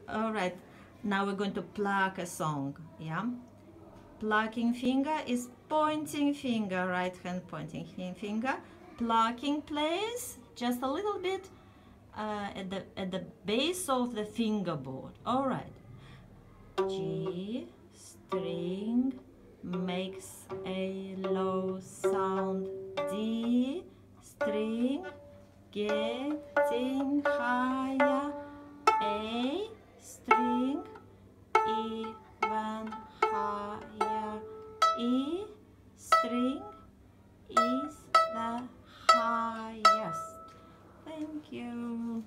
All right, now we're going to pluck a song. Yeah, plucking finger is pointing finger, right hand pointing finger. Plucking plays just a little bit at the base of the fingerboard. All right. G string makes a low sound. D string getting higher. A string even higher. E string is the highest. Thank you.